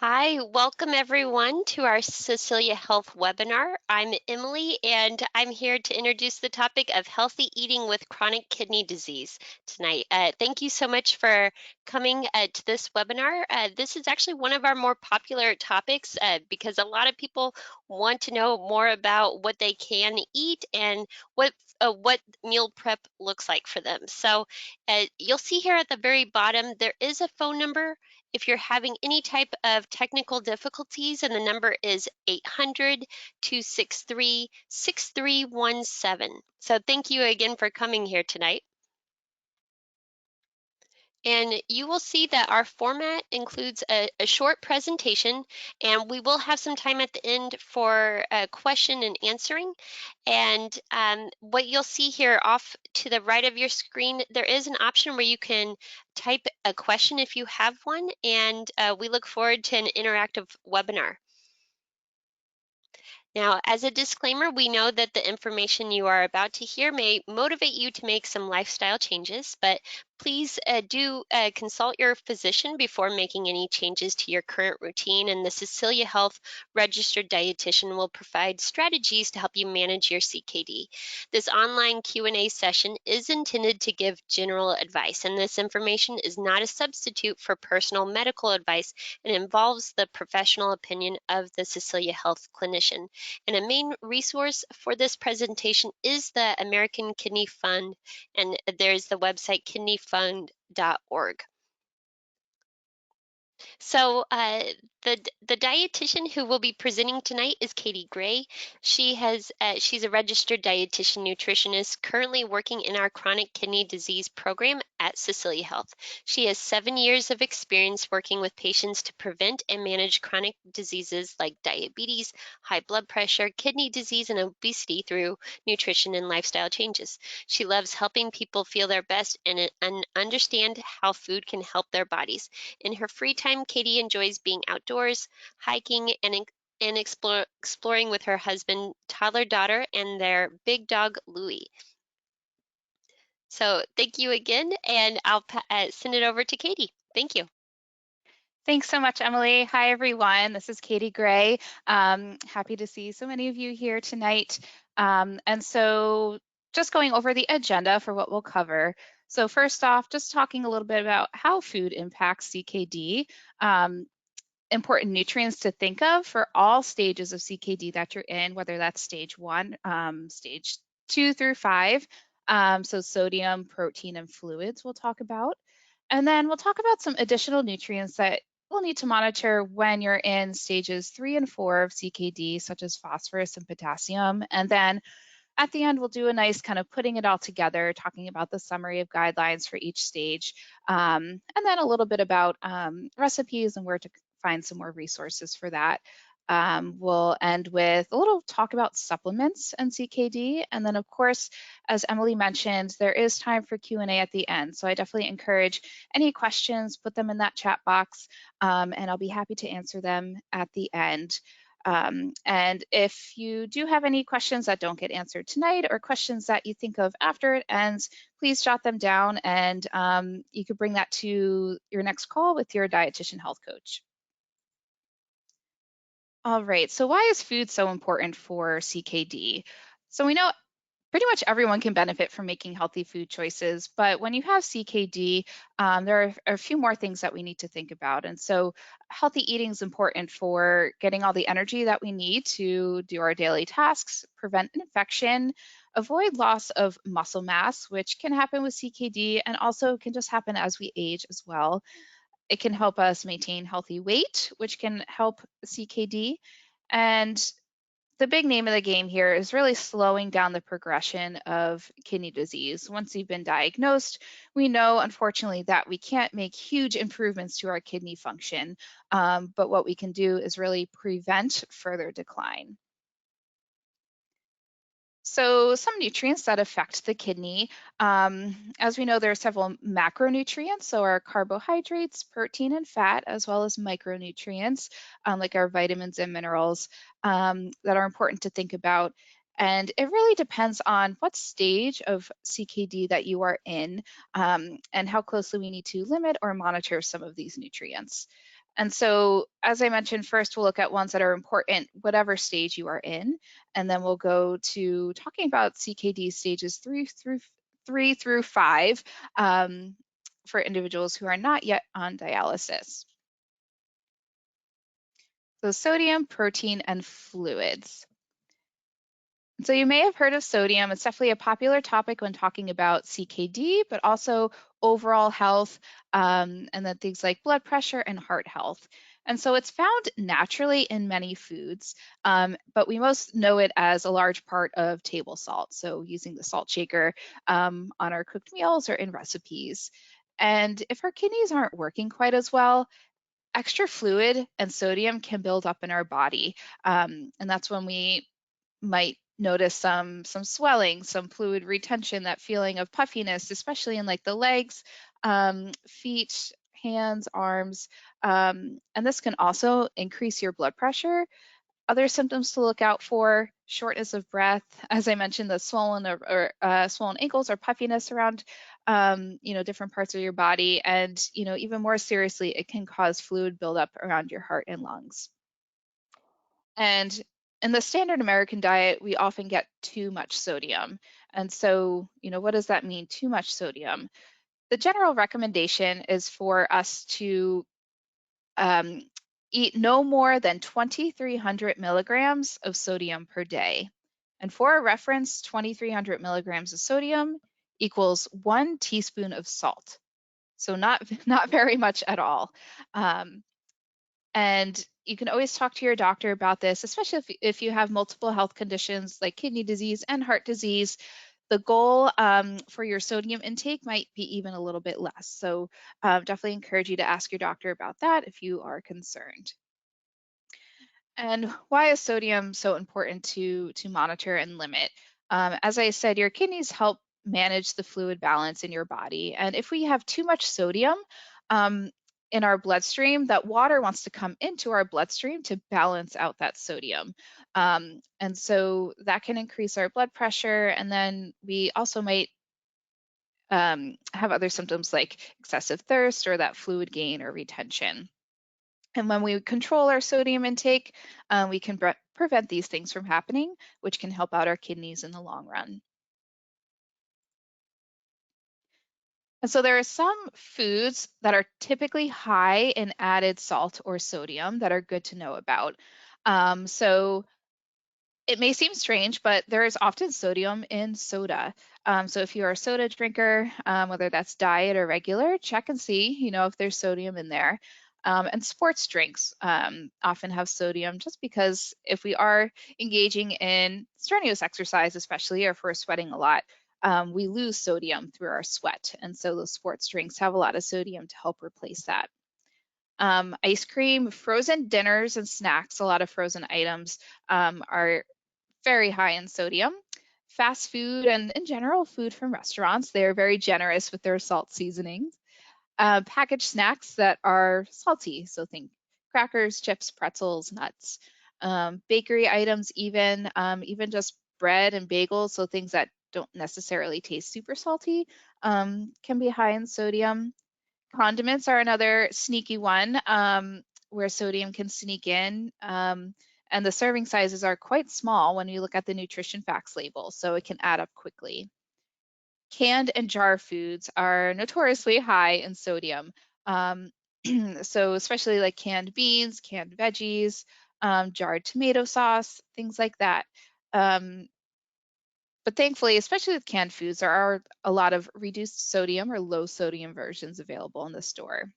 Hi, welcome everyone to our Cecilia Health webinar. I'm Emily and I'm here to introduce the topic of healthy eating with chronic kidney disease tonight. Thank you so much for coming to this webinar. This is actually one of our more popular topics because a lot of people want to know more about what they can eat and what meal prep looks like for them. So you'll see here at the very bottom, there is a phone number if you're having any type of technical difficulties, and the number is 800-263-6317. So thank you again for coming here tonight. And you will see that our format includes a short presentation, and we will have some time at the end for a question and answering. And what you'll see here off to the right of your screen, there is an option where you can type a question if you have one, and we look forward to an interactive webinar. Now, as a disclaimer, we know that the information you are about to hear may motivate you to make some lifestyle changes, but please do consult your physician before making any changes to your current routine, and the Cecilia Health registered dietitian will provide strategies to help you manage your CKD. This online Q&A session is intended to give general advice, and this information is not a substitute for personal medical advice and involves the professional opinion of the Cecilia Health clinician. And a main resource for this presentation is the American Kidney Fund, and there's the website kidneyfund.org. So the dietitian who will be presenting tonight is Katie Gray. She's a registered dietitian nutritionist currently working in our chronic kidney disease program at Cecilia Health. She has 7 years of experience working with patients to prevent and manage chronic diseases like diabetes, high blood pressure, kidney disease, and obesity through nutrition and lifestyle changes. She loves helping people feel their best and understand how food can help their bodies. In her free time, Katie enjoys being outdoors, hiking, and exploring with her husband, toddler daughter, and their big dog, Louie. So thank you again, and I'll send it over to Katie. Thank you. Thanks so much, Emily. Hi, everyone. This is Katie Gray. Happy to see so many of you here tonight. And so just going over the agenda for what we'll cover. So first off, just talking a little bit about how food impacts CKD, important nutrients to think of for all stages of CKD that you're in, whether that's stage 1, stage 2 through 5. So sodium, protein, and fluids we'll talk about. And then we'll talk about some additional nutrients that we'll need to monitor when you're in stages 3 and 4 of CKD, such as phosphorus and potassium. And then at the end, we'll do a nice kind of putting it all together, talking about the summary of guidelines for each stage, and then a little bit about recipes and where to find some more resources for that. We'll end with a little talk about supplements and CKD. And then, of course, as Emily mentioned, there is time for Q&A at the end. So I definitely encourage any questions, put them in that chat box, and I'll be happy to answer them at the end. And if you do have any questions that don't get answered tonight or questions that you think of after it ends, please jot them down and you could bring that to your next call with your dietitian health coach. All right, so why is food so important for CKD? So we know pretty much everyone can benefit from making healthy food choices, but when you have CKD, there are a few more things that we need to think about. And so healthy eating is important for getting all the energy that we need to do our daily tasks, prevent infection, avoid loss of muscle mass, which can happen with CKD and also can just happen as we age as well. It can help us maintain healthy weight, which can help CKD. And the big name of the game here is really slowing down the progression of kidney disease. Once you've been diagnosed, we know, unfortunately, that we can't make huge improvements to our kidney function, but what we can do is really prevent further decline. So some nutrients that affect the kidney, as we know, there are several macronutrients, so our carbohydrates, protein, and fat, as well as micronutrients, like our vitamins and minerals, that are important to think about. And it really depends on what stage of CKD that you are in, and how closely we need to limit or monitor some of these nutrients. And so, as I mentioned, first we'll look at ones that are important, whatever stage you are in, and then we'll go to talking about CKD stages three through five um, for individuals who are not yet on dialysis. So sodium, protein, and fluids. So you may have heard of sodium. It's definitely a popular topic when talking about CKD, but also overall health, and then things like blood pressure and heart health. And so it's found naturally in many foods, but we most know it as a large part of table salt. So using the salt shaker on our cooked meals or in recipes. And if our kidneys aren't working quite as well, extra fluid and sodium can build up in our body. And that's when we might notice some swelling, some fluid retention, that feeling of puffiness, especially in like the legs, feet, hands, arms. And this can also increase your blood pressure. Other symptoms to look out for: shortness of breath, as I mentioned, the swollen ankles or puffiness around, different parts of your body, and even more seriously, it can cause fluid buildup around your heart and lungs. And in the standard American diet, we often get too much sodium. And so, what does that mean, too much sodium? The general recommendation is for us to um, eat no more than 2,300 milligrams of sodium per day. And for a reference, 2,300 milligrams of sodium equals 1 teaspoon of salt. So not, not very much at all. Um, and you can always talk to your doctor about this, especially if you have multiple health conditions like kidney disease and heart disease. The goal for your sodium intake might be even a little bit less. So definitely encourage you to ask your doctor about that if you are concerned. And why is sodium so important to monitor and limit? As I said, your kidneys help manage the fluid balance in your body. And if we have too much sodium um, in our bloodstream, that water wants to come into our bloodstream to balance out that sodium. And so that can increase our blood pressure. And then we also might have other symptoms like excessive thirst or that fluid gain or retention. And when we control our sodium intake, we can prevent these things from happening, which can help out our kidneys in the long run. And so there are some foods that are typically high in added salt or sodium that are good to know about. So it may seem strange, but there is often sodium in soda. So if you are a soda drinker, whether that's diet or regular, check and see, if there's sodium in there. And sports drinks often have sodium just because if we are engaging in strenuous exercise, especially, or if we're sweating a lot, we lose sodium through our sweat. And so those sports drinks have a lot of sodium to help replace that. Ice cream, frozen dinners and snacks, a lot of frozen items are very high in sodium. Fast food and in general food from restaurants, they're very generous with their salt seasonings. Packaged snacks that are salty, so think crackers, chips, pretzels, nuts. Bakery items, even just bread and bagels, so things that don't necessarily taste super salty, can be high in sodium. Condiments are another sneaky one, where sodium can sneak in. And the serving sizes are quite small when you look at the nutrition facts label, so it can add up quickly. Canned and jar foods are notoriously high in sodium. Um, so especially like canned beans, canned veggies, jarred tomato sauce, things like that. Um, but thankfully, especially with canned foods, there are a lot of reduced sodium or low sodium versions available in the store.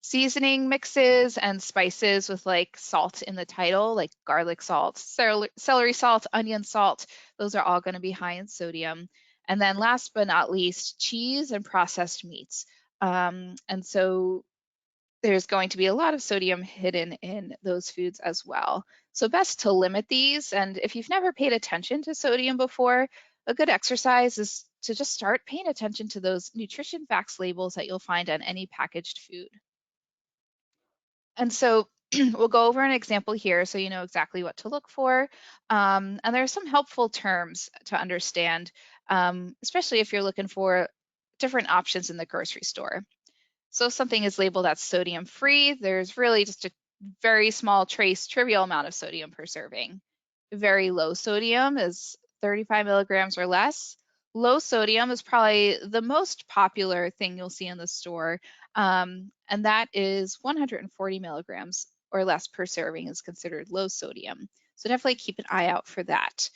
Seasoning mixes and spices with like salt in the title, like garlic salt, celery salt, onion salt, those are all going to be high in sodium. And then last but not least, cheese and processed meats. And so there's going to be a lot of sodium hidden in those foods as well. So best to limit these. And if you've never paid attention to sodium before, a good exercise is to just start paying attention to those nutrition facts labels that you'll find on any packaged food. And so we'll go over an example here so you know exactly what to look for. And there are some helpful terms to understand, especially if you're looking for different options in the grocery store. So if something is labeled as sodium free, there's really just a very small trace trivial amount of sodium per serving. Very low sodium is 35 milligrams or less. Low sodium is probably the most popular thing you'll see in the store, and that is 140 milligrams or less per serving is considered low sodium. So definitely keep an eye out for that.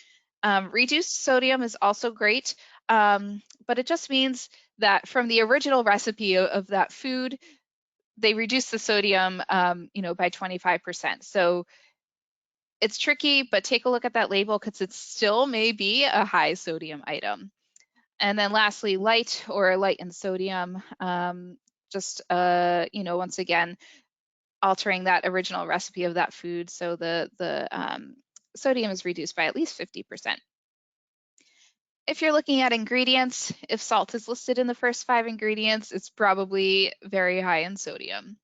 Reduced sodium is also great, but it just means that from the original recipe of that food, they reduced the sodium, by 25%. So it's tricky, but take a look at that label because it still may be a high sodium item. And then lastly, light or light in sodium, once again, altering that original recipe of that food so the sodium is reduced by at least 50%. If you're looking at ingredients, if salt is listed in the first 5 ingredients, it's probably very high in sodium.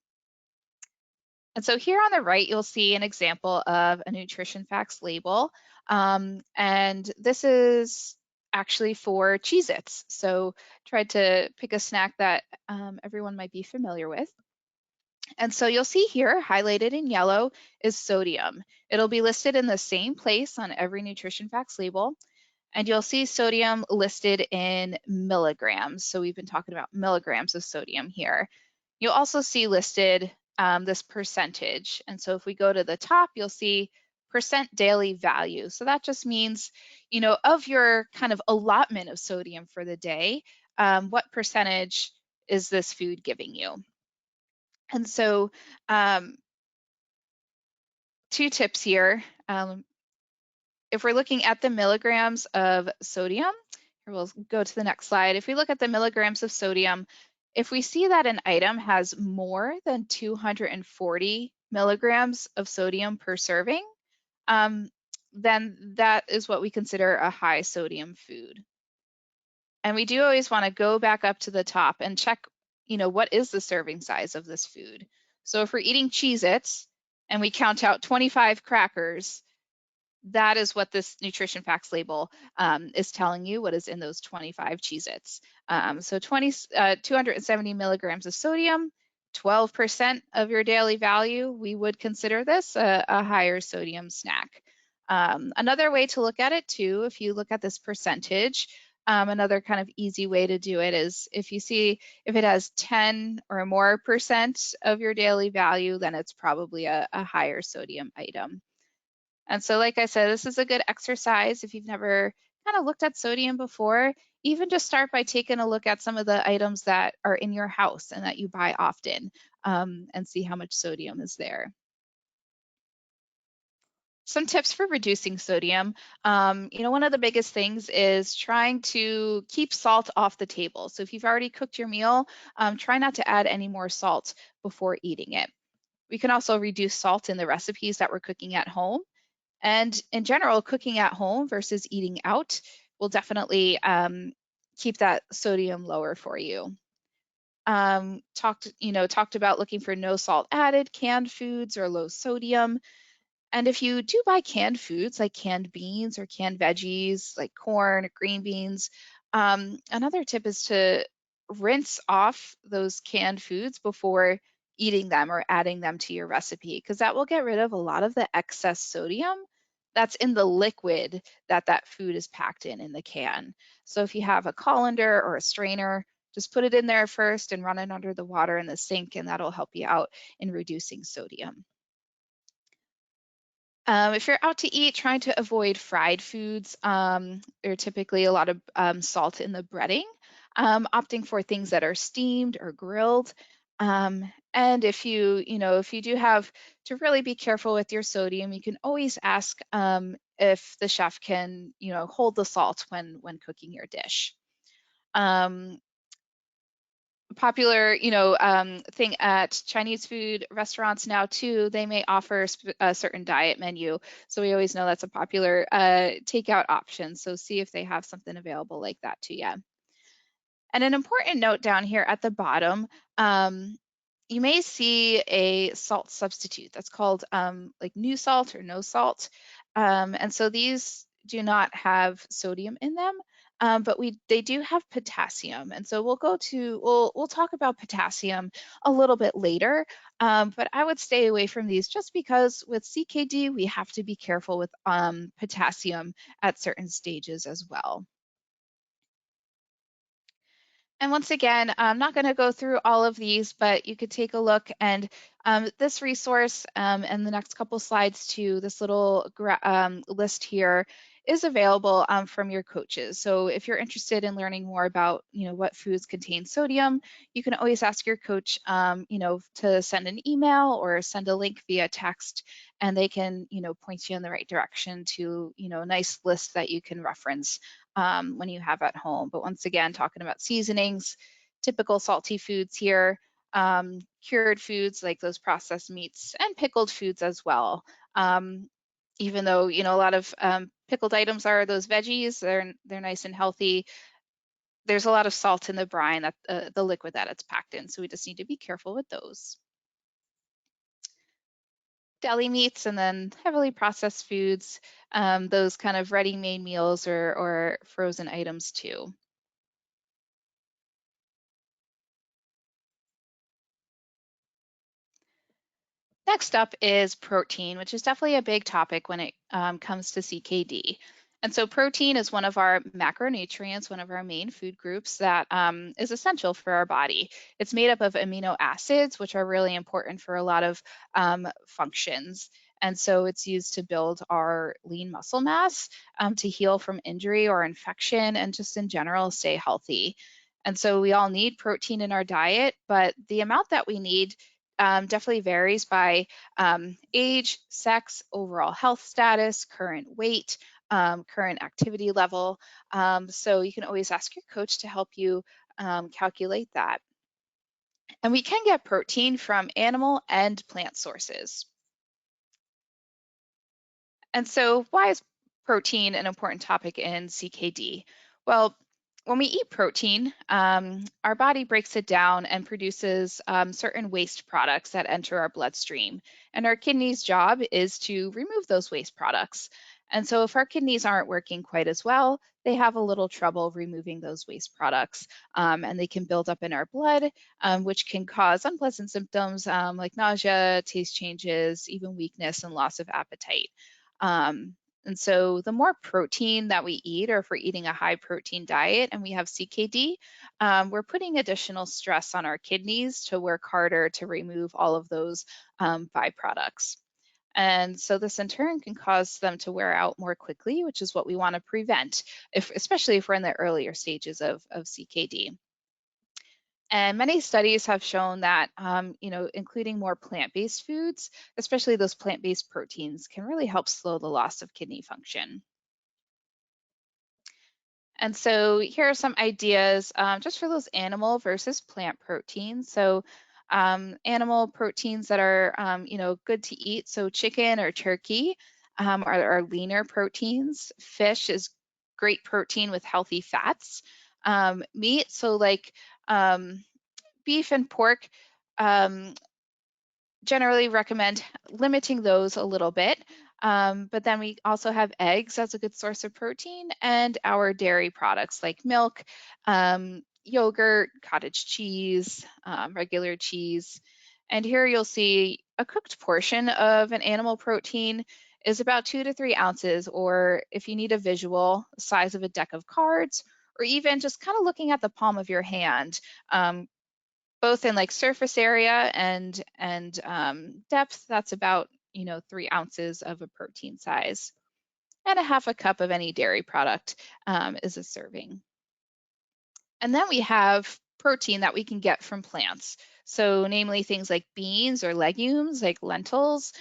And so here on the right, you'll see an example of a nutrition facts label. And this is actually for Cheez-Its. So tried to pick a snack that everyone might be familiar with. And so you'll see here highlighted in yellow is sodium. It'll be listed in the same place on every nutrition facts label. And you'll see sodium listed in milligrams. So we've been talking about milligrams of sodium here. You'll also see listed this percentage. And so if we go to the top, you'll see percent daily value. So that just means, of your kind of allotment of sodium for the day, what percentage is this food giving you? And so 2 tips here. If we're looking at the milligrams of sodium, here we'll go to the next slide. If we look at the milligrams of sodium, if we see that an item has more than 240 milligrams of sodium per serving, then that is what we consider a high sodium food. And we do always want to go back up to the top and check, what is the serving size of this food? So if we're eating Cheez-Its and we count out 25 crackers, that is what this nutrition facts label is telling you, what is in those 25 Cheez-Its. So 270 milligrams of sodium, 12% of your daily value, we would consider this a higher sodium snack. Another way to look at it too, if you look at this percentage, another kind of easy way to do it is if you see if it has 10 or more percent of your daily value, then it's probably a higher sodium item. And so, like I said, this is a good exercise if you've never kind of looked at sodium before. Even just start by taking a look at some of the items that are in your house and that you buy often, and see how much sodium is there. Some tips for reducing sodium. One of the biggest things is trying to keep salt off the table. So if you've already cooked your meal, try not to add any more salt before eating it. We can also reduce salt in the recipes that we're cooking at home. And in general, cooking at home versus eating out will definitely keep that sodium lower for you. Talked about looking for no salt added, canned foods or low sodium. And if you do buy canned foods like canned beans or canned veggies like corn or green beans, another tip is to rinse off those canned foods before eating them or adding them to your recipe, because that will get rid of a lot of the excess sodium that's in the liquid that food is packed in the can. So if you have a colander or a strainer, just put it in there first and run it under the water in the sink, and that'll help you out in reducing sodium. If you're out to eat, trying to avoid fried foods. There's typically a lot of salt in the breading. Opting for things that are steamed or grilled. And if you do have to really be careful with your sodium, you can always ask if the chef can, hold the salt when cooking your dish. Popular, thing at Chinese food restaurants now too, they may offer a certain diet menu. So we always know that's a popular takeout option. So see if they have something available like that to you. And an important note down here at the bottom, you may see a salt substitute that's called like new salt or no salt. And so these do not have sodium in them. but they do have potassium. And so we'll talk about potassium a little bit later, but I would stay away from these just because with CKD, we have to be careful with potassium at certain stages as well. And once again, I'm not going to go through all of these, but you could take a look, and this resource and the next couple slides to this little list here is available from your coaches. So if you're interested in learning more about, what foods contain sodium, you can always ask your coach, to send an email or send a link via text, and they can, point you in the right direction to, a nice list that you can reference when you have at home. But once again, talking about seasonings, typical salty foods here, cured foods like those processed meats, and pickled foods as well. Even though, a lot of pickled items are those veggies, they're nice and healthy. There's a lot of salt in the brine, that the liquid that it's packed in, so we just need to be careful with those. Deli meats, and then heavily processed foods, those kind of ready-made meals or frozen items too. Next up is protein, which is definitely a big topic when it comes to CKD. And so protein is one of our macronutrients, one of our main food groups that is essential for our body. It's made up of amino acids, which are really important for a lot of functions. And so it's used to build our lean muscle mass, to heal from injury or infection, and just in general stay healthy. And so we all need protein in our diet, but the amount that we need definitely varies by age, sex, overall health status, current weight, current activity level. So you can always ask your coach to help you calculate that. And we can get protein from animal and plant sources. And so why is protein an important topic in CKD? Well, when we eat protein, our body breaks it down and produces certain waste products that enter our bloodstream. And our kidneys' job is to remove those waste products. And so if our kidneys aren't working quite as well, they have a little trouble removing those waste products, and they can build up in our blood, which can cause unpleasant symptoms like nausea, taste changes, even weakness and loss of appetite. And so the more protein that we eat, or if we're eating a high protein diet and we have CKD, we're putting additional stress on our kidneys to work harder to remove all of those byproducts. And so this in turn can cause them to wear out more quickly, which is what we want to prevent, especially if we're in the earlier stages of CKD. And many studies have shown that, including more plant-based foods, especially those plant-based proteins, can really help slow the loss of kidney function. And so here are some ideas just for those animal versus plant proteins. So animal proteins that are, good to eat. So chicken or turkey are leaner proteins. Fish is great protein with healthy fats. Meat, so like beef and pork, um, generally recommend limiting those a little bit. But then we also have eggs as a good source of protein, and our dairy products like milk, yogurt, cottage cheese, regular cheese. And here you'll see a cooked portion of an animal protein is about 2 to 3 ounces, or if you need a visual, the size of a deck of cards, or even just kind of looking at the palm of your hand. Both in like surface area and depth, that's about 3 ounces of a protein size. And a half a cup of any dairy product is a serving. And then we have protein that we can get from plants. So namely things like beans or legumes, like lentils,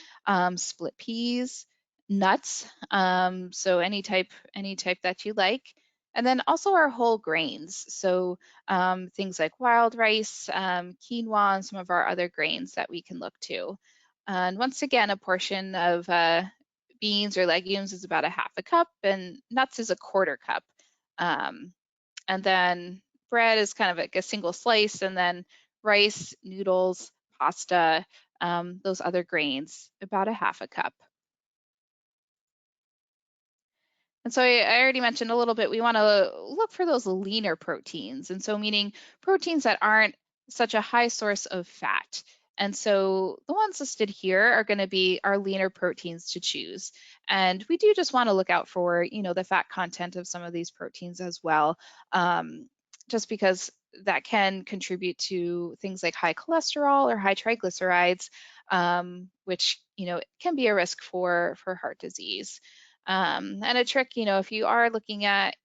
split peas, nuts. So any type that you like. And then also our whole grains. So things like wild rice, quinoa, and some of our other grains that we can look to. And once again, a portion of beans or legumes is about a half a cup, and nuts is a quarter cup. And then bread is kind of like a single slice, and then rice, noodles, pasta, those other grains, about a half a cup. And so I already mentioned a little bit, we want to look for those leaner proteins. And so meaning proteins that aren't such a high source of fat. And so the ones listed here are going to be our leaner proteins to choose. And we do just want to look out for, the fat content of some of these proteins as well, just because that can contribute to things like high cholesterol or high triglycerides, which, can be a risk for heart disease. And a trick, if you are looking at,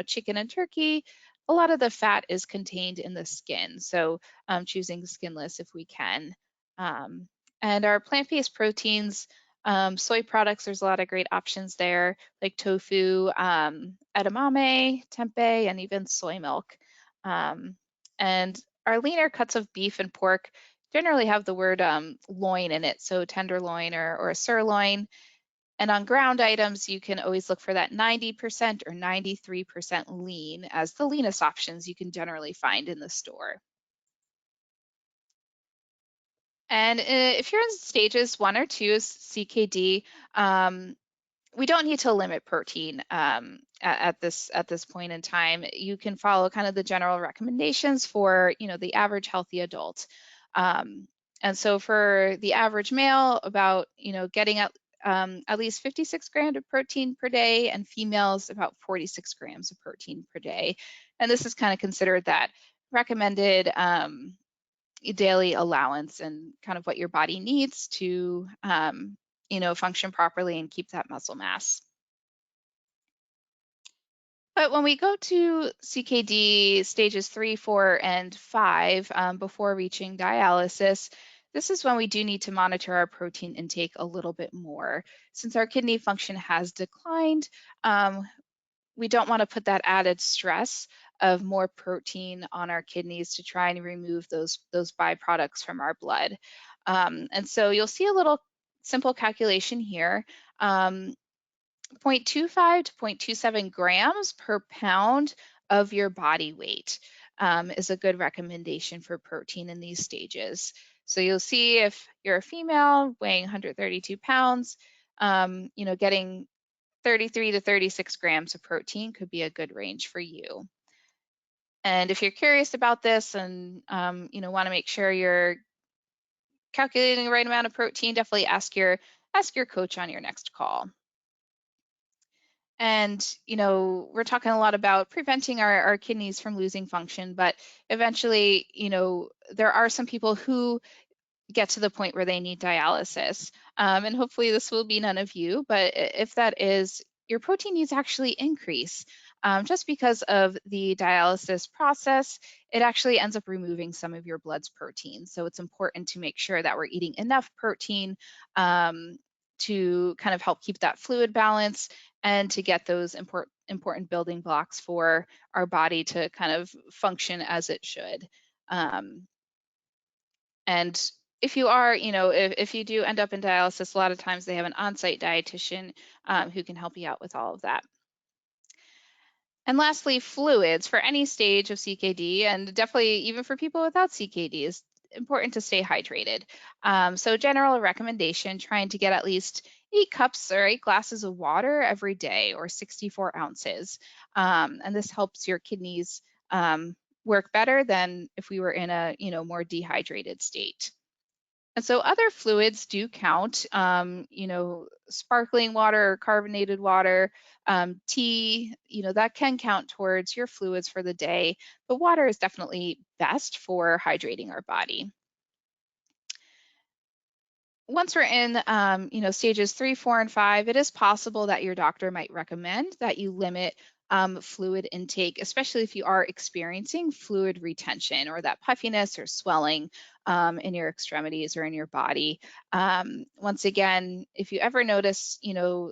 chicken and turkey, a lot of the fat is contained in the skin. So choosing skinless if we can. Um, and our plant-based proteins, soy products, there's a lot of great options there, like tofu, edamame, tempeh, and even soy milk. Um, and our leaner cuts of beef and pork generally have the word loin in it, so tenderloin or a sirloin. And on ground items, you can always look for that 90% or 93% lean as the leanest options you can generally find in the store. And if you're in stages 1 or 2 as CKD, we don't need to limit protein at this point in time. You can follow kind of the general recommendations for the average healthy adult. Um, and so for the average male, about getting at least 56 grams of protein per day, and females about 46 grams of protein per day. And this is kind of considered that recommended daily allowance and kind of what your body needs to function properly and keep that muscle mass. But when we go to CKD stages 3, 4, and 5 before reaching dialysis, this is when we do need to monitor our protein intake a little bit more. Since our kidney function has declined, we don't want to put that added stress of more protein on our kidneys to try and remove those byproducts from our blood. And so you'll see a little simple calculation here. 0.25 to 0.27 grams per pound of your body weight is a good recommendation for protein in these stages. So you'll see if you're a female weighing 132 pounds, getting 33 to 36 grams of protein could be a good range for you. And if you're curious about this and want to make sure you're calculating the right amount of protein, definitely ask your coach on your next call. And we're talking a lot about preventing our kidneys from losing function, but eventually, there are some people who get to the point where they need dialysis. And hopefully this will be none of you, but if that is, your protein needs actually increase. Just because of the dialysis process, it actually ends up removing some of your blood's protein. So it's important to make sure that we're eating enough protein to kind of help keep that fluid balance and to get those important building blocks for our body to kind of function as it should. And if you are, if you do end up in dialysis, a lot of times they have an on-site dietitian who can help you out with all of that. And lastly, fluids for any stage of CKD, and definitely even for people without CKD, is important to stay hydrated. So general recommendation, trying to get at least 8 cups or 8 glasses of water every day, or 64 ounces. And this helps your kidneys work better than if we were in a more dehydrated state. And so other fluids do count, sparkling water or carbonated water, tea, that can count towards your fluids for the day, but water is definitely best for hydrating our body. Once we're in, stages 3, 4, and 5, it is possible that your doctor might recommend that you limit fluid intake, especially if you are experiencing fluid retention or that puffiness or swelling in your extremities or in your body. Once again, if you ever notice,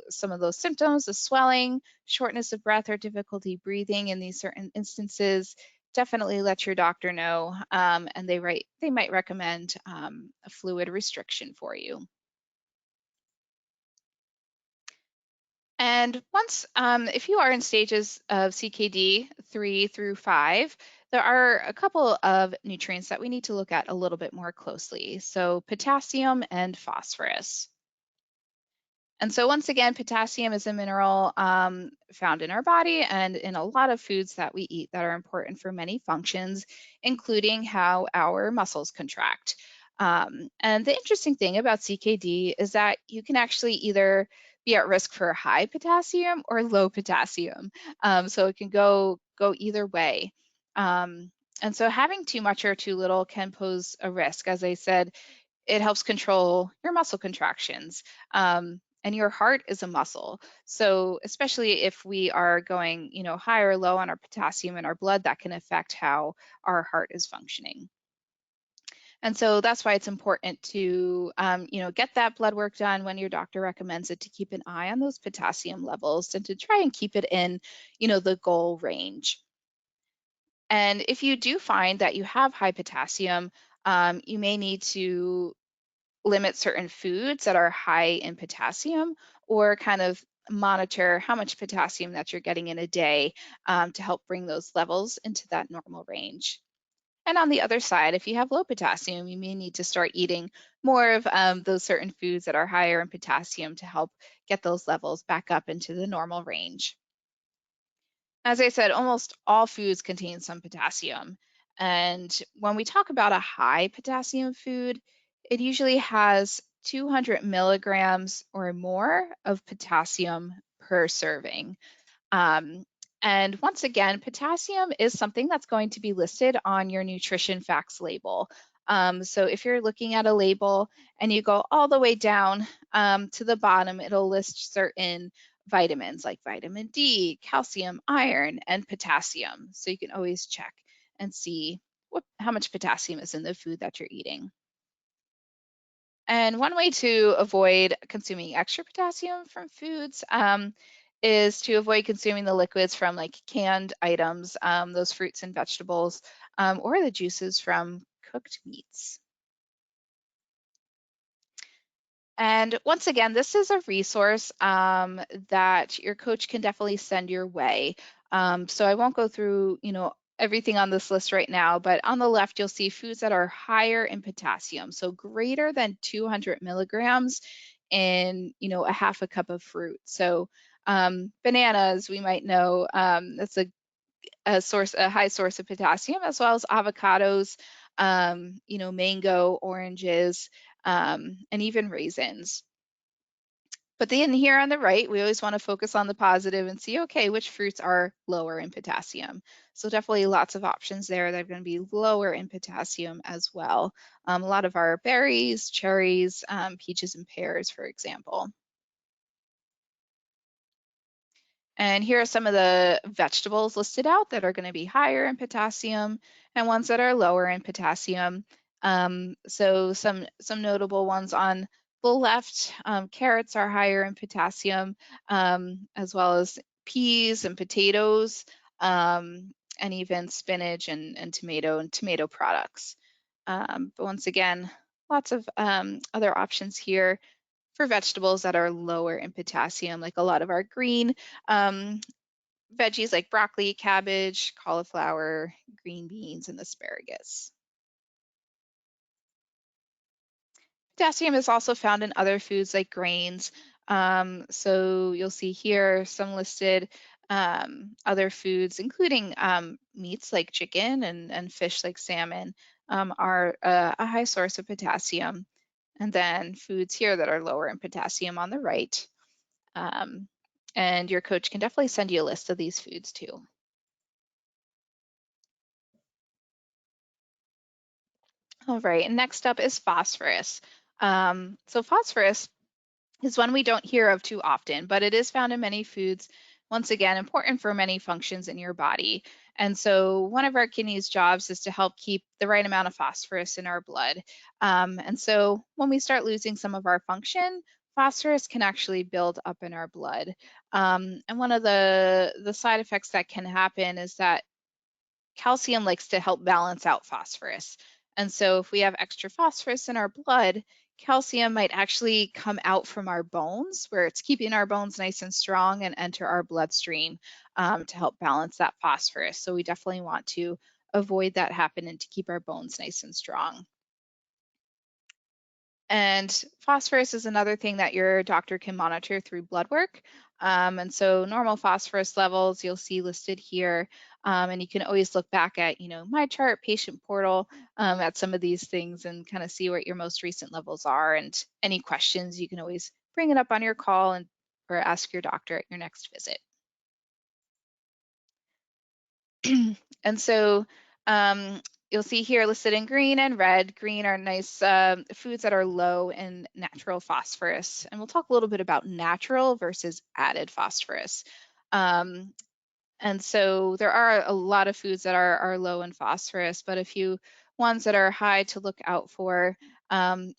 some of those symptoms, the swelling, shortness of breath, or difficulty breathing in these certain instances, definitely let your doctor know, and they might recommend a fluid restriction for you. And once, if you are in stages of CKD 3 through 5, there are a couple of nutrients that we need to look at a little bit more closely. So potassium and phosphorus. And so once again, potassium is a mineral found in our body and in a lot of foods that we eat that are important for many functions, including how our muscles contract. And the interesting thing about CKD is that you can actually either be at risk for high potassium or low potassium. So it can go either way. And so having too much or too little can pose a risk. As I said, it helps control your muscle contractions. And your heart is a muscle. So especially if we are going, high or low on our potassium in our blood, that can affect how our heart is functioning. And so that's why it's important to, get that blood work done when your doctor recommends it, to keep an eye on those potassium levels and to try and keep it in, the goal range. And if you do find that you have high potassium, you may need to limit certain foods that are high in potassium, or kind of monitor how much potassium that you're getting in a day to help bring those levels into that normal range. And on the other side, if you have low potassium, you may need to start eating more of those certain foods that are higher in potassium to help get those levels back up into the normal range. As I said, almost all foods contain some potassium. And when we talk about a high potassium food, it usually has 200 milligrams or more of potassium per serving. Um, and once again, potassium is something that's going to be listed on your nutrition facts label. So if you're looking at a label and you go all the way down to the bottom, it'll list certain vitamins like vitamin D, calcium, iron, and potassium. So you can always check and see how much potassium is in the food that you're eating. And one way to avoid consuming extra potassium from foods is to avoid consuming the liquids from like canned items, those fruits and vegetables, or the juices from cooked meats. And once again, this is a resource that your coach can definitely send your way. So I won't go through, everything on this list right now, but on the left, you'll see foods that are higher in potassium, so greater than 200 milligrams in, a half a cup of fruit. So bananas, we might know, that's a high source of potassium, as well as avocados, mango, oranges, and even raisins. But then here on the right, we always want to focus on the positive and see, okay, which fruits are lower in potassium. So definitely lots of options there that are going to be lower in potassium as well. A lot of our berries, cherries, peaches, and pears, for example. And here are some of the vegetables listed out that are going to be higher in potassium and ones that are lower in potassium. So some notable ones on the left, carrots are higher in potassium, as well as peas and potatoes, and even spinach and tomato products. But once again, lots of other options here for vegetables that are lower in potassium, like a lot of our green um, veggies like broccoli, cabbage, cauliflower, green beans, and asparagus. Potassium is also found in other foods like grains. So you'll see here some listed other foods, including meats like chicken and fish like salmon, are a high source of potassium. And then foods here that are lower in potassium on the right. Um, and your coach can definitely send you a list of these foods too. All right, and next up is phosphorus. So phosphorus is one we don't hear of too often, but it is found in many foods. Once again, important for many functions in your body. And so one of our kidneys' jobs is to help keep the right amount of phosphorus in our blood. And so when we start losing some of our function, phosphorus can actually build up in our blood. And one of the side effects that can happen is that calcium likes to help balance out phosphorus. And so if we have extra phosphorus in our blood, calcium might actually come out from our bones, where it's keeping our bones nice and strong, and enter our bloodstream to help balance that phosphorus. So we definitely want to avoid that happening to keep our bones nice and strong. And phosphorus is another thing that your doctor can monitor through blood work. And so normal phosphorus levels you'll see listed here. And you can always look back at, my chart, patient portal, at some of these things and kind of see what your most recent levels are. And any questions, you can always bring it up on your call and or ask your doctor at your next visit. And so you'll see here listed in green and red. Green are nice foods that are low in natural phosphorus. And we'll talk a little bit about natural versus added phosphorus. Um, and so there are a lot of foods that are low in phosphorus, but a few ones that are high to look out for.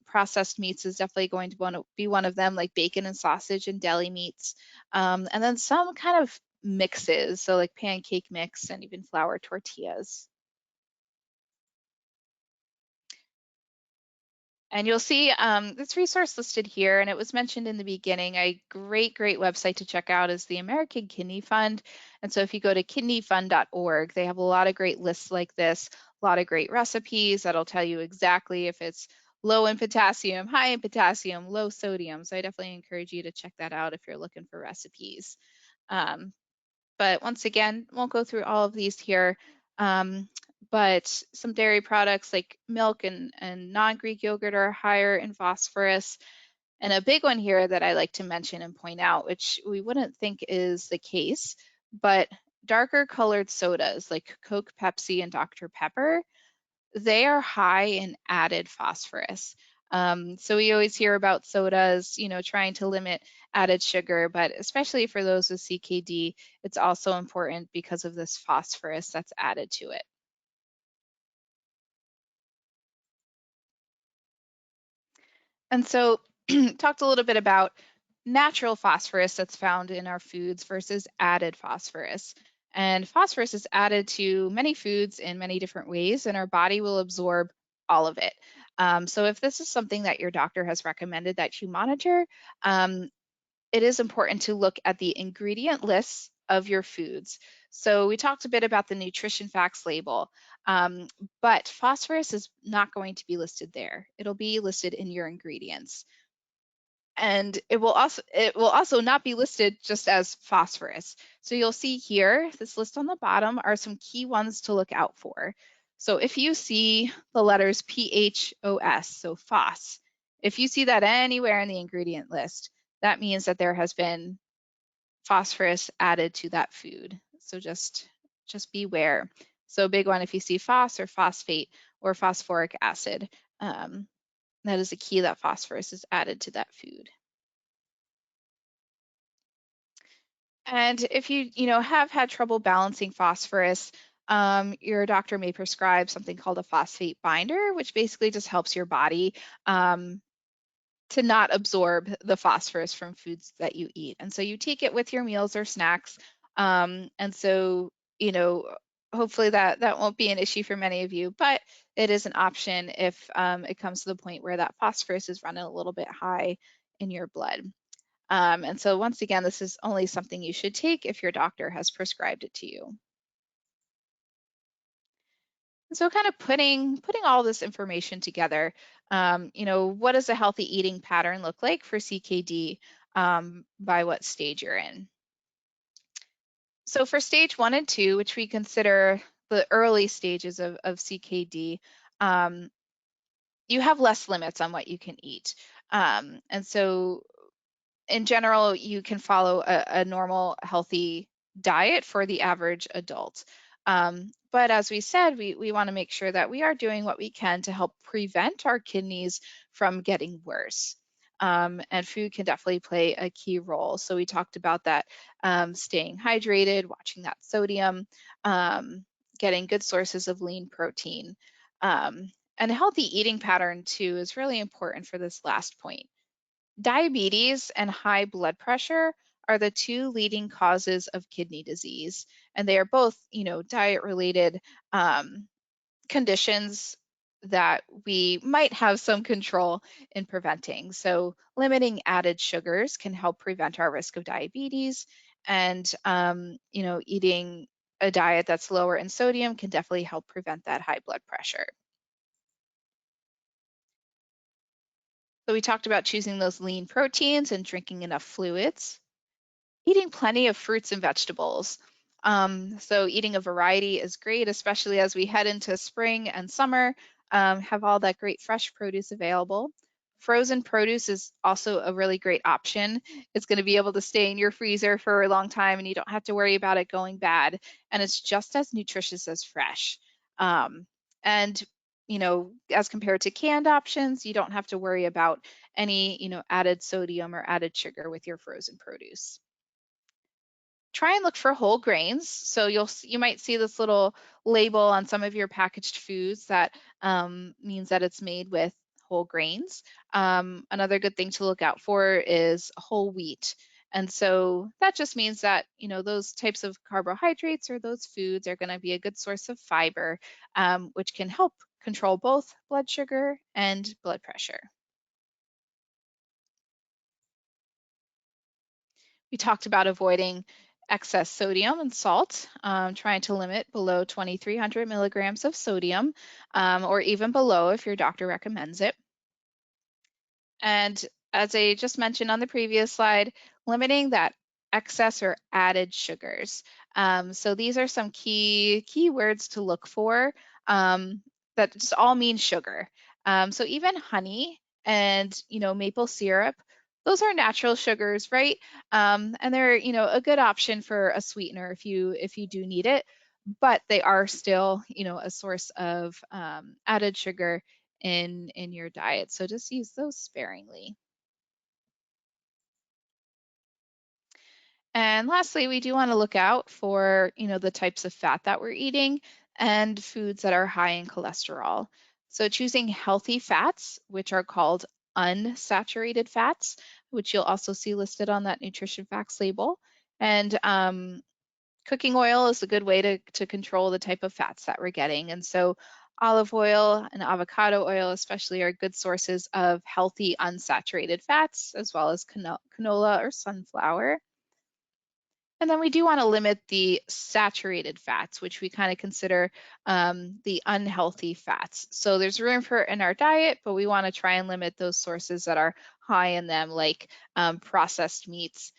Processed meats is definitely going to want to be one of them, like bacon and sausage and deli meats. And then some kind of mixes, so like pancake mix and even flour tortillas. And you'll see this resource listed here, and it was mentioned in the beginning. A great website to check out is the American Kidney Fund. And so if you go to kidneyfund.org, they have a lot of great lists like this, a lot of great recipes that'll tell you exactly if it's low in potassium, high in potassium, low sodium. So I definitely encourage you to check that out if you're looking for recipes. Um, but once again, won't go through all of these here. Um, but some dairy products like milk and non-Greek yogurt are higher in phosphorus. And a big one here that I like to mention and point out, which we wouldn't think is the case, but darker colored sodas like Coke, Pepsi, and Dr. Pepper, they are high in added phosphorus. So we always hear about sodas, trying to limit added sugar, but especially for those with CKD, it's also important because of this phosphorus that's added to it. And so talked a little bit about natural phosphorus that's found in our foods versus added phosphorus. And phosphorus is added to many foods in many different ways, and our body will absorb all of it. So if this is something that your doctor has recommended that you monitor, um, it is important to look at the ingredient lists of your foods. So we talked a bit about the nutrition facts label, but phosphorus is not going to be listed there. It'll be listed in your ingredients. And it will also not be listed just as phosphorus. So you'll see here, this list on the bottom are some key ones to look out for. So if you see the letters PHOS, so phos, if you see that anywhere in the ingredient list, that means that there has been phosphorus added to that food. So just beware. So a big one, if you see phos or phosphate or phosphoric acid, that is a key that phosphorus is added to that food. And if you have had trouble balancing phosphorus, your doctor may prescribe something called a phosphate binder, which basically just helps your body to not absorb the phosphorus from foods that you eat. And so you take it with your meals or snacks. And so, you know, hopefully that won't be an issue for many of you, but it is an option if it comes to the point where that phosphorus is running a little bit high in your blood. And so once again, this is only something you should take if your doctor has prescribed it to you. And so kind of putting all this information together, what does a healthy eating pattern look like for CKD by what stage you're in? So for stage 1 and 2, which we consider the early stages of CKD, um, you have less limits on what you can eat. And so in general, you can follow a normal, healthy diet for the average adult. But as we said, we want to make sure that we are doing what we can to help prevent our kidneys from getting worse. And food can definitely play a key role. So we talked about that, staying hydrated, watching that sodium, getting good sources of lean protein. And a healthy eating pattern too is really important for this last point. Diabetes and high blood pressure are the two leading causes of kidney disease, and they are both, diet-related conditions that we might have some control in preventing. So limiting added sugars can help prevent our risk of diabetes, and eating a diet that's lower in sodium can definitely help prevent that high blood pressure. So we talked about choosing those lean proteins and drinking enough fluids, eating plenty of fruits and vegetables. So eating a variety is great, especially as we head into spring and summer, have all that great fresh produce available. Frozen produce is also a really great option. It's going to be able to stay in your freezer for a long time and you don't have to worry about it going bad. And it's just as nutritious as fresh. Um, and as compared to canned options, you don't have to worry about any, added sodium or added sugar with your frozen produce. Try and look for whole grains. So you might see this little label on some of your packaged foods that means that it's made with whole grains. Another good thing to look out for is whole wheat. And so that just means that, those types of carbohydrates or those foods are going to be a good source of fiber, which can help control both blood sugar and blood pressure. We talked about avoiding excess sodium and salt, trying to limit below 2,300 milligrams of sodium, or even below if your doctor recommends it. And as I just mentioned on the previous slide, limiting that excess or added sugars. So these are some key words to look for that just all mean sugar. So even honey and maple syrup, those are natural sugars, right? And they're a good option for a sweetener if you do need it, but they are still a source of added sugar in your diet. So just use those sparingly. And lastly, we do want to look out for, the types of fat that we're eating and foods that are high in cholesterol. So choosing healthy fats, which are called unsaturated fats, which you'll also see listed on that nutrition facts label. And cooking oil is a good way to control the type of fats that we're getting. And so olive oil and avocado oil especially are good sources of healthy unsaturated fats, as well as canola or sunflower. And then we do want to limit the saturated fats, which we kind of consider the unhealthy fats. So there's room for it in our diet, but we want to try and limit those sources that are high in them, like processed meats,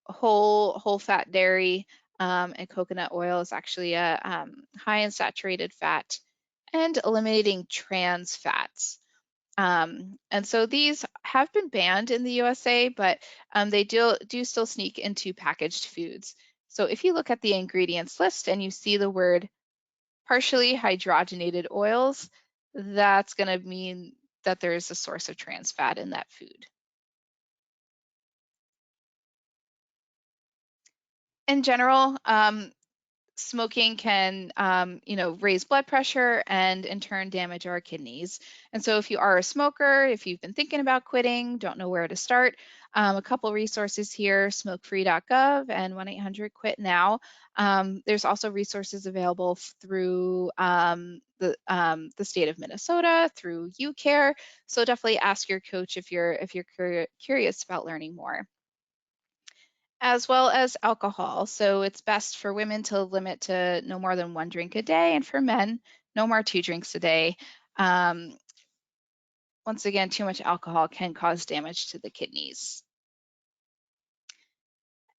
whole fat dairy, and coconut oil is actually a high in saturated fat, and eliminating trans fats. And so these have been banned in the USA, but they do still sneak into packaged foods. So if you look at the ingredients list and you see the word partially hydrogenated oils, that's going to mean that there is a source of trans fat in that food. In general, smoking can, raise blood pressure and in turn damage our kidneys. And so if you are a smoker, if you've been thinking about quitting, don't know where to start, a couple resources here, smokefree.gov and 1-800-QUIT-NOW. There's also resources available through the state of Minnesota, through UCare. So definitely ask your coach if you're curious about learning more, as well as alcohol. So it's best for women to limit to no more than 1 drink a day, and for men, no more 2 drinks a day. Um, Once again, too much alcohol can cause damage to the kidneys.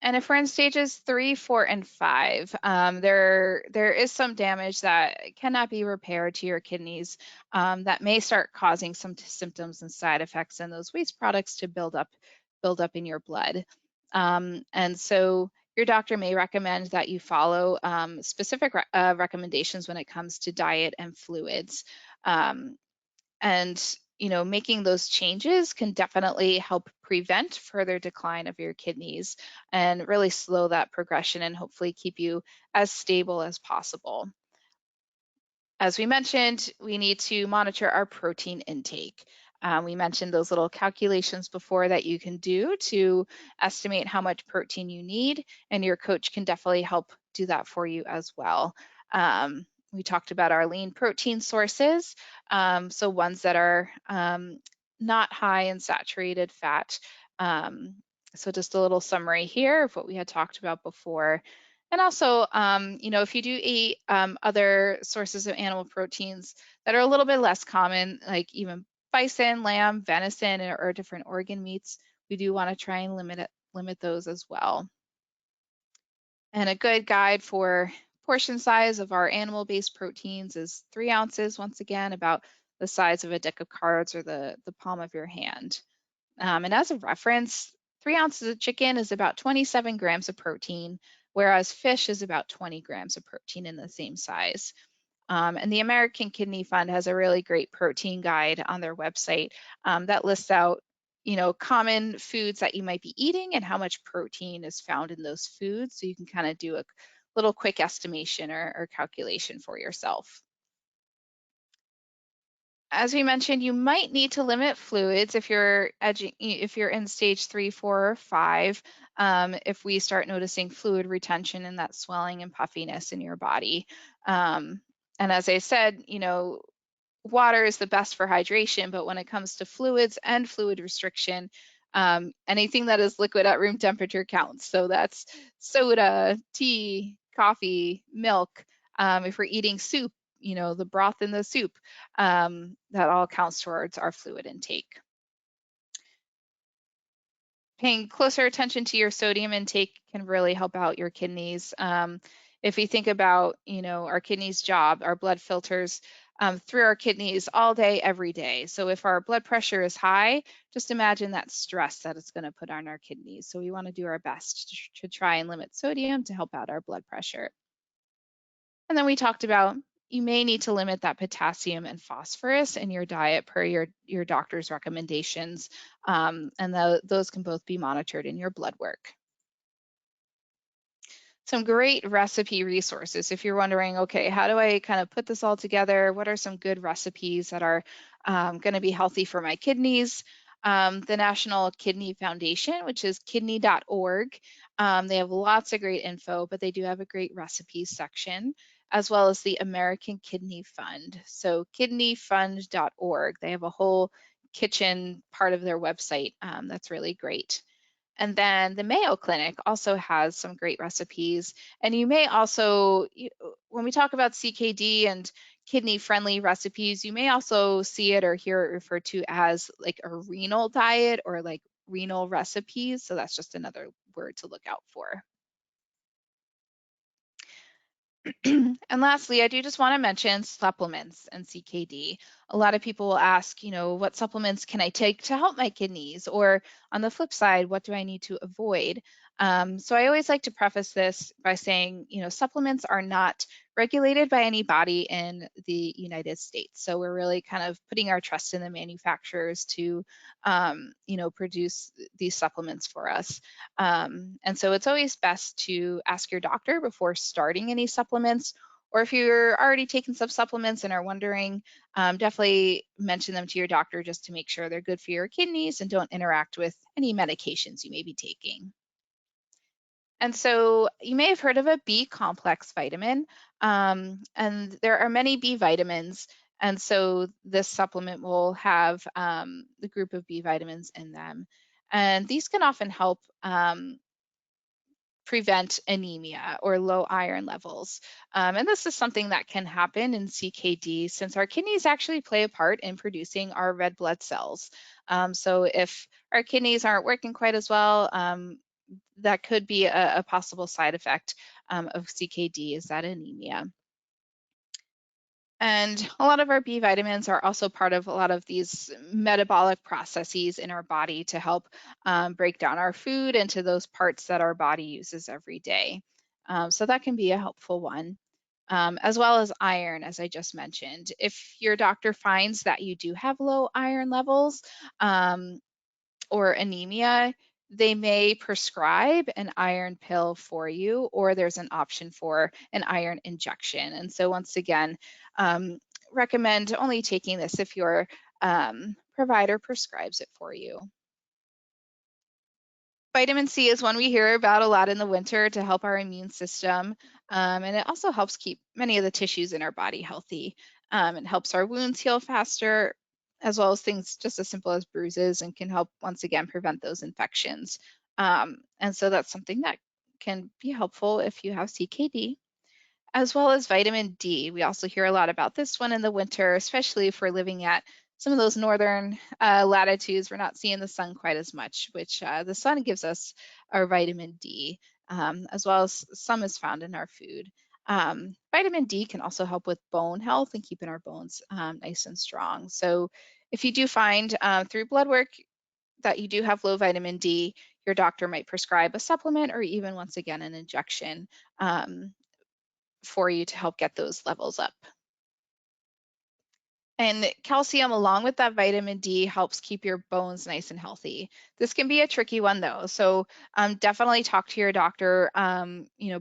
And if we're in stages 3, 4, and 5, there is some damage that cannot be repaired to your kidneys that may start causing some symptoms and side effects, and those waste products to build up in your blood. And so your doctor may recommend that you follow specific recommendations when it comes to diet and fluids. And making those changes can definitely help prevent further decline of your kidneys and really slow that progression and hopefully keep you as stable as possible. As we mentioned, we need to monitor our protein intake. We mentioned those little calculations before that you can do to estimate how much protein you need, and your coach can definitely help do that for you as well. We talked about our lean protein sources, so ones that are not high in saturated fat. So just a little summary here of what we had talked about before. And also, if you do eat other sources of animal proteins that are a little bit less common, like even bison, lamb, venison, or different organ meats, we do want to try and limit those as well. And a good guide for portion size of our animal-based proteins is 3 ounces, once again, about the size of a deck of cards or the palm of your hand. And as a reference, 3 ounces of chicken is about 27 grams of protein, whereas fish is about 20 grams of protein in the same size. And the American Kidney Fund has a really great protein guide on their website that lists out, common foods that you might be eating and how much protein is found in those foods. So you can kind of do a little quick estimation or calculation for yourself. As we mentioned, you might need to limit fluids if you're in stage 3, 4, or 5. If we start noticing fluid retention and that swelling and puffiness in your body. And as I said, water is the best for hydration, but when it comes to fluids and fluid restriction, anything that is liquid at room temperature counts. So that's soda, tea, coffee, milk. If we're eating soup, the broth in the soup, that all counts towards our fluid intake. Paying closer attention to your sodium intake can really help out your kidneys. If we think about, our kidneys' job, our blood filters through our kidneys all day, every day. So if our blood pressure is high, just imagine that stress that it's going to put on our kidneys. So we want to do our best to try and limit sodium to help out our blood pressure. And then we talked about you may need to limit that potassium and phosphorus in your diet per your doctor's recommendations, and those can both be monitored in your blood work. Some great recipe resources. If you're wondering, okay, how do I kind of put this all together? What are some good recipes that are going to be healthy for my kidneys? The National Kidney Foundation, which is kidney.org. They have lots of great info, but they do have a great recipes section, as well as the American Kidney Fund. So kidneyfund.org. They have a whole kitchen part of their website that's really great. And then the Mayo Clinic also has some great recipes. And you may also, when we talk about CKD and kidney-friendly recipes, you may also see it or hear it referred to as like a renal diet or like renal recipes. So that's just another word to look out for. And lastly, I do just want to mention supplements and CKD. A lot of people will ask, what supplements can I take to help my kidneys? Or on the flip side, what do I need to avoid? So I always like to preface this by saying, supplements are not regulated by any body in the United States. So we're really kind of putting our trust in the manufacturers to, produce these supplements for us. And so it's always best to ask your doctor before starting any supplements, or if you're already taking some supplements and are wondering, definitely mention them to your doctor just to make sure they're good for your kidneys and don't interact with any medications you may be taking. And so you may have heard of a B complex vitamin, and there are many B vitamins. And so this supplement will have the group of B vitamins in them. And these can often help prevent anemia or low iron levels. And this is something that can happen in CKD since our kidneys actually play a part in producing our red blood cells. So if our kidneys aren't working quite as well, that could be a possible side effect of CKD is that anemia. And a lot of our B vitamins are also part of a lot of these metabolic processes in our body to help break down our food into those parts that our body uses every day. So that can be a helpful one, as well as iron, as I just mentioned. If your doctor finds that you do have low iron levels, or anemia, they may prescribe an iron pill for you, or there's an option for an iron injection. And so once again, recommend only taking this if your provider prescribes it for you. Vitamin C is one we hear about a lot in the winter to help our immune system, and it also helps keep many of the tissues in our body healthy. It helps our wounds heal faster, as well as things just as simple as bruises, and can help, once again, prevent those infections. And so that's something that can be helpful if you have CKD, as well as vitamin D. We also hear a lot about this one in the winter, especially if we're living at some of those northern latitudes, we're not seeing the sun quite as much, which the sun gives us our vitamin D, as well as some is found in our food. Vitamin D can also help with bone health and keeping our bones nice and strong. So if you do find through blood work that you do have low vitamin D, your doctor might prescribe a supplement or even, once again, an injection for you to help get those levels up. And calcium, along with that vitamin D, helps keep your bones nice and healthy. This can be a tricky one though, so definitely talk to your doctor,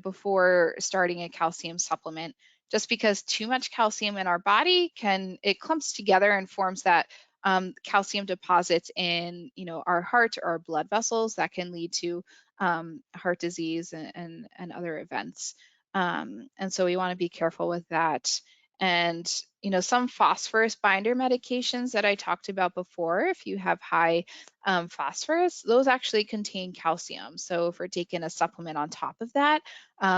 before starting a calcium supplement. Just because too much calcium in our body it clumps together and forms that calcium deposits in, our heart or our blood vessels that can lead to heart disease and other events. And so we want to be careful with that. And some phosphorus binder medications that I talked about before, if you have high phosphorus, those actually contain calcium. So if we're taking a supplement on top of that,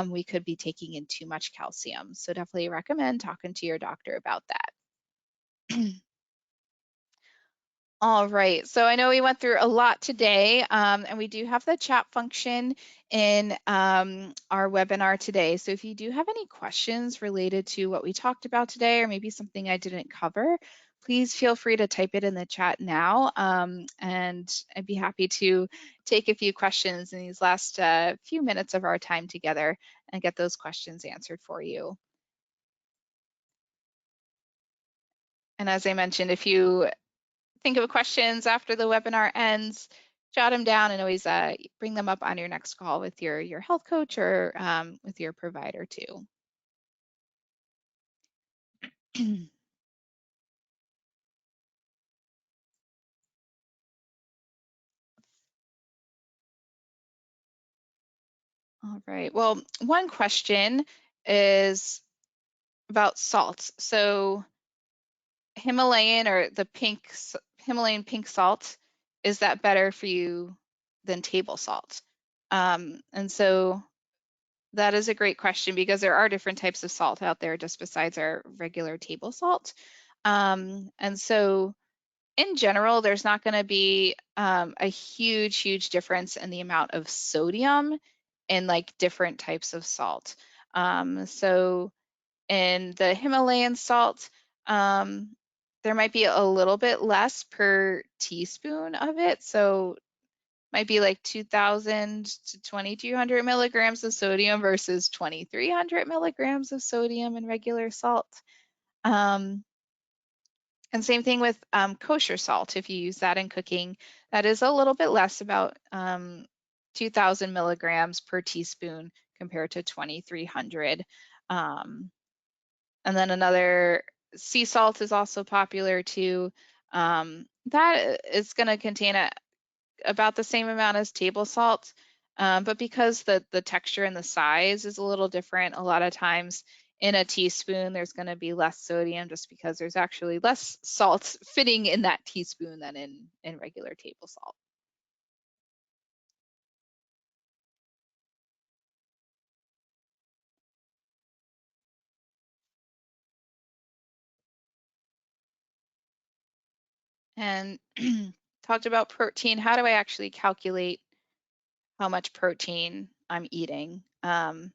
we could be taking in too much calcium. So definitely recommend talking to your doctor about that. All right, so I know we went through a lot today, and we do have the chat function in our webinar today. So if you do have any questions related to what we talked about today, or maybe something I didn't cover, please feel free to type it in the chat now, and I'd be happy to take a few questions in these last few minutes of our time together and get those questions answered for you. And as I mentioned, if you think of questions after the webinar ends, jot them down and always bring them up on your next call with your health coach or with your provider too. All right, well, one question is about salts. So Himalayan or the Himalayan pink salt, is that better for you than table salt? And so that is a great question because there are different types of salt out there just besides our regular table salt. And so in general, there's not going to be a huge difference in the amount of sodium in like different types of salt. So in the Himalayan salt, there might be a little bit less per teaspoon of it. So might be like 2,000 to 2,200 milligrams of sodium versus 2,300 milligrams of sodium in regular salt. And same thing with kosher salt. If you use that in cooking, that is a little bit less, about 2,000 milligrams per teaspoon compared to 2,300. And then another sea salt is also popular too. That is going to contain about the same amount as table salt, but because the texture and the size is a little different, a lot of times in a teaspoon there's going to be less sodium just because there's actually less salt fitting in that teaspoon than in regular table salt. And talked about protein. How do I actually calculate how much protein I'm eating? And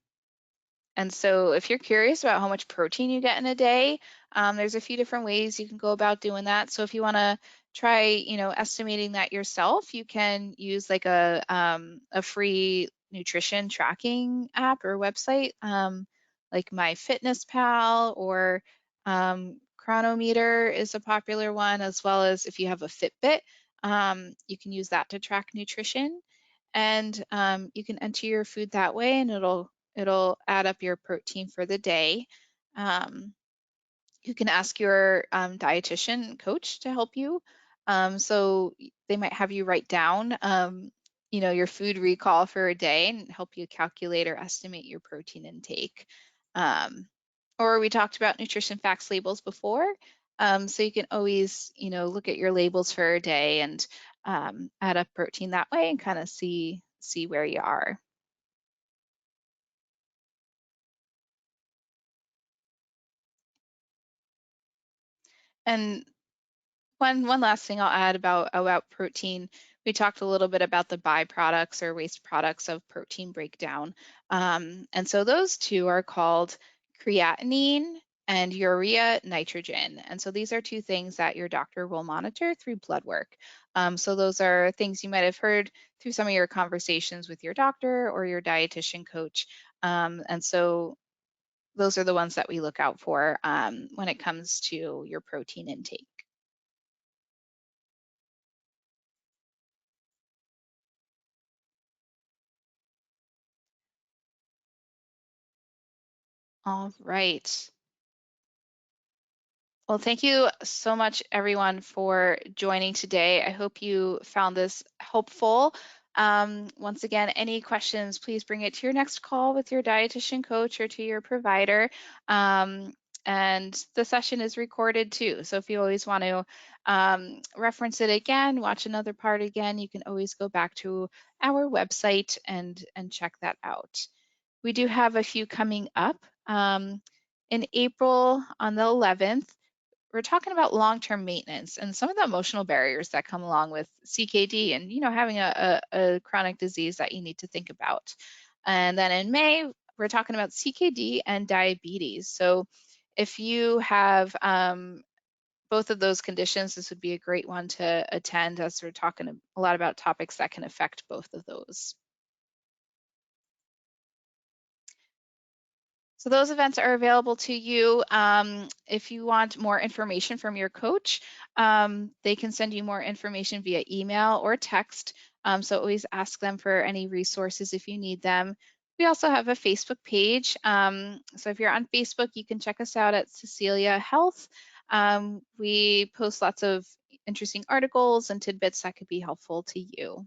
so if you're curious about how much protein you get in a day, there's a few different ways you can go about doing that. So if you want to try, estimating that yourself, you can use like a free nutrition tracking app or website, like MyFitnessPal or Chronometer is a popular one, as well as if you have a Fitbit, you can use that to track nutrition. And you can enter your food that way and it'll add up your protein for the day. Um, you can ask your dietitian coach to help you. So they might have you write down, your food recall for a day and help you calculate or estimate your protein intake. Or we talked about nutrition facts labels before. So you can always, look at your labels for a day and add up protein that way and kind of see where you are. And One last thing I'll add about protein. We talked a little bit about the byproducts or waste products of protein breakdown. And so those two are called creatinine and urea nitrogen. And so these are two things that your doctor will monitor through blood work. So those are things you might have heard through some of your conversations with your doctor or your dietitian coach. And so those are the ones that we look out for when it comes to your protein intake. All right. Well, thank you so much, everyone, for joining today. I hope you found this helpful. Once again, any questions, please bring it to your next call with your dietitian coach or to your provider. And the session is recorded too. So if you always want to reference it again, watch another part again, you can always go back to our website and check that out. We do have a few coming up. In April on the 11th, we're talking about long-term maintenance and some of the emotional barriers that come along with CKD and having a chronic disease that you need to think about. And then in May, we're talking about CKD and diabetes. So if you have both of those conditions, this would be a great one to attend as we're talking a lot about topics that can affect both of those. So those events are available to you. If you want more information from your coach, they can send you more information via email or text. So always ask them for any resources if you need them. We also have a Facebook page. So if you're on Facebook, you can check us out at Cecilia Health. We post lots of interesting articles and tidbits that could be helpful to you.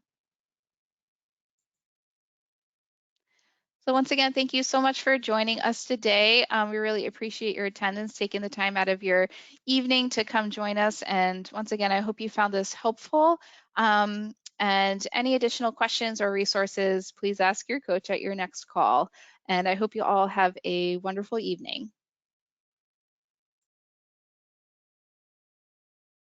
So once again, thank you so much for joining us today. We really appreciate your attendance, taking the time out of your evening to come join us. And once again, I hope you found this helpful. And any additional questions or resources, please ask your coach at your next call. And I hope you all have a wonderful evening.